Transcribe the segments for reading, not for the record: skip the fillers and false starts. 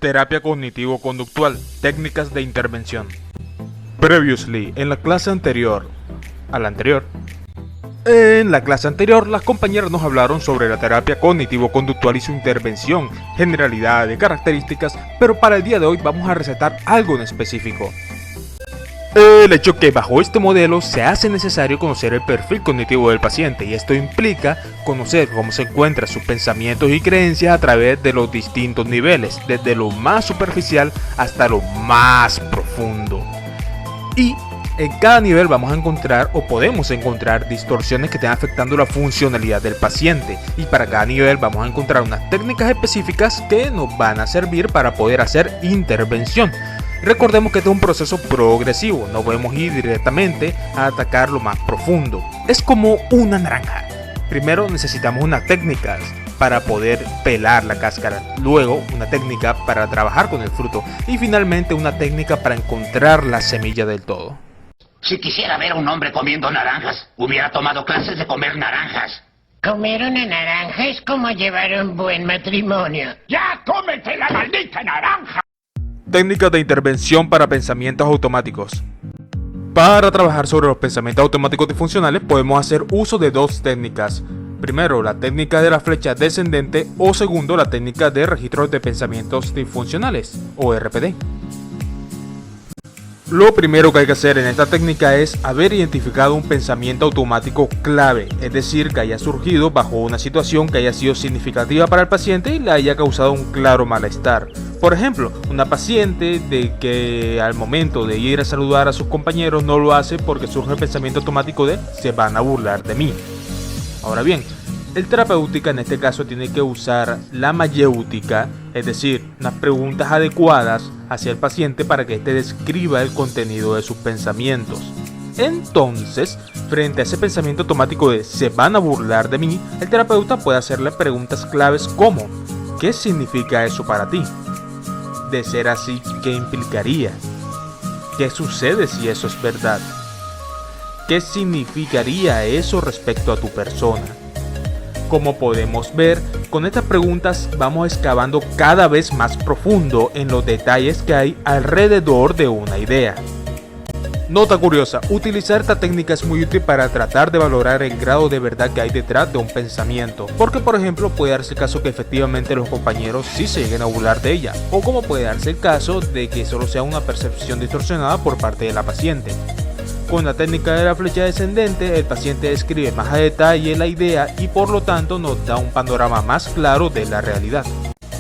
Terapia cognitivo-conductual, técnicas de intervención. Previously, en la clase anterior, las compañeras nos hablaron sobre la terapia cognitivo-conductual y su intervención, generalidades, características, pero para el día de hoy vamos a recetar algo en específico. El hecho que bajo este modelo se hace necesario conocer el perfil cognitivo del paciente, y esto implica conocer cómo se encuentran sus pensamientos y creencias a través de los distintos niveles, desde lo más superficial hasta lo más profundo. Y en cada nivel vamos a encontrar o podemos encontrar distorsiones que estén afectando la funcionalidad del paciente, y para cada nivel vamos a encontrar unas técnicas específicas que nos van a servir para poder hacer intervención. Recordemos que este es un proceso progresivo, no podemos ir directamente a atacar lo más profundo. Es como una naranja. Primero necesitamos unas técnicas para poder pelar la cáscara, luego una técnica para trabajar con el fruto y finalmente una técnica para encontrar la semilla del todo. Si quisiera ver a un hombre comiendo naranjas, hubiera tomado clases de comer naranjas. Comer una naranja es como llevar un buen matrimonio. ¡Ya cómete la maldita naranja! Técnicas de intervención para pensamientos automáticos. Para trabajar sobre los pensamientos automáticos disfuncionales podemos hacer uso de dos técnicas. Primero, la técnica de la flecha descendente, o segundo, la técnica de registros de pensamientos disfuncionales, o RPD. Lo primero que hay que hacer en esta técnica es haber identificado un pensamiento automático clave, es decir, que haya surgido bajo una situación que haya sido significativa para el paciente y le haya causado un claro malestar. Por ejemplo, una paciente de que al momento de ir a saludar a sus compañeros no lo hace porque surge el pensamiento automático de "se van a burlar de mí". Ahora bien, el terapeuta en este caso tiene que usar la mayéutica, es decir, unas preguntas adecuadas hacia el paciente para que éste describa el contenido de sus pensamientos. Entonces, frente a ese pensamiento automático de "se van a burlar de mí", el terapeuta puede hacerle preguntas claves como ¿qué significa eso para ti? De ser así, ¿qué implicaría? ¿Qué sucede si eso es verdad? ¿Qué significaría eso respecto a tu persona? Como podemos ver, con estas preguntas vamos excavando cada vez más profundo en los detalles que hay alrededor de una idea. Nota curiosa, utilizar esta técnica es muy útil para tratar de valorar el grado de verdad que hay detrás de un pensamiento, porque por ejemplo puede darse el caso que efectivamente los compañeros sí se lleguen a burlar de ella, o como puede darse el caso de que solo sea una percepción distorsionada por parte de la paciente. Con la técnica de la flecha descendente, el paciente describe más a detalle la idea y por lo tanto nos da un panorama más claro de la realidad.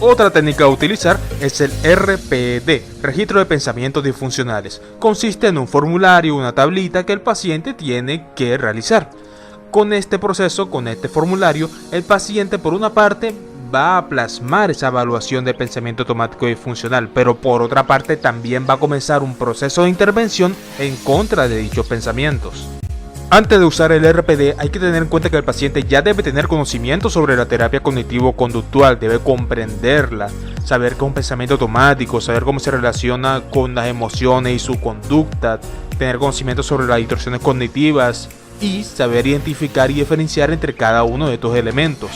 Otra técnica a utilizar es el RPD, registro de pensamientos disfuncionales. Consiste en un formulario, una tablita que el paciente tiene que realizar. Con este proceso, con este formulario, el paciente por una parte va a plasmar esa evaluación de pensamiento automático disfuncional, pero por otra parte también va a comenzar un proceso de intervención en contra de dichos pensamientos. Antes de usar el RPD hay que tener en cuenta que el paciente ya debe tener conocimiento sobre la terapia cognitivo-conductual, debe comprenderla, saber qué es un pensamiento automático, saber cómo se relaciona con las emociones y su conducta, tener conocimiento sobre las distorsiones cognitivas y saber identificar y diferenciar entre cada uno de estos elementos.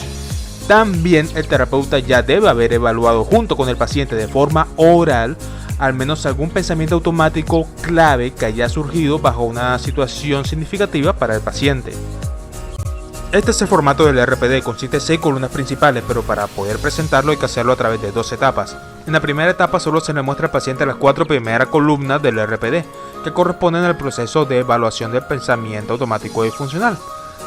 También el terapeuta ya debe haber evaluado junto con el paciente de forma oral al menos algún pensamiento automático clave que haya surgido bajo una situación significativa para el paciente. Este es el formato del RPD, consiste en 6 columnas principales, pero para poder presentarlo hay que hacerlo a través de 2 etapas. En la primera etapa solo se le muestra al paciente las 4 primeras columnas del RPD, que corresponden al proceso de evaluación del pensamiento automático disfuncional.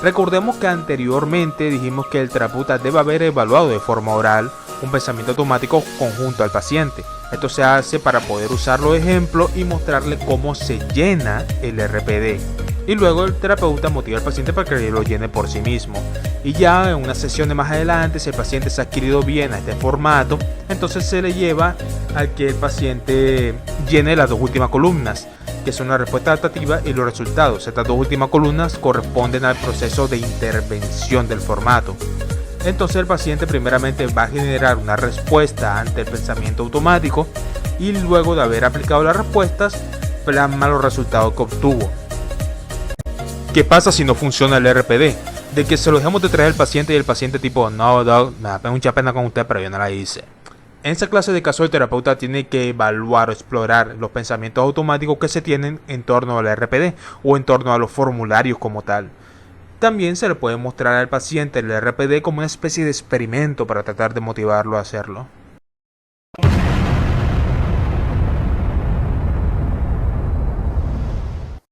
Recordemos que anteriormente dijimos que el terapeuta debe haber evaluado de forma oral un pensamiento automático conjunto al paciente. Esto se hace para poder usarlo de ejemplo y mostrarle cómo se llena el RPD. Y luego el terapeuta motiva al paciente para que lo llene por sí mismo. Y ya en una sesión de más adelante, si el paciente se ha adquirido bien a este formato, entonces se le lleva a que el paciente llene las 2 últimas columnas, que son la respuesta adaptativa y los resultados. Estas 2 últimas columnas corresponden al proceso de intervención del formato. Entonces el paciente primeramente va a generar una respuesta ante el pensamiento automático y luego de haber aplicado las respuestas, plasma los resultados que obtuvo. ¿Qué pasa si no funciona el RPD? De que se lo dejamos de traer al paciente y el paciente tipo, no, doc, me da mucha pena con usted, pero yo no la hice. En esta clase de caso el terapeuta tiene que evaluar o explorar los pensamientos automáticos que se tienen en torno al RPD o en torno a los formularios como tal. También se le puede mostrar al paciente el RPD como una especie de experimento para tratar de motivarlo a hacerlo.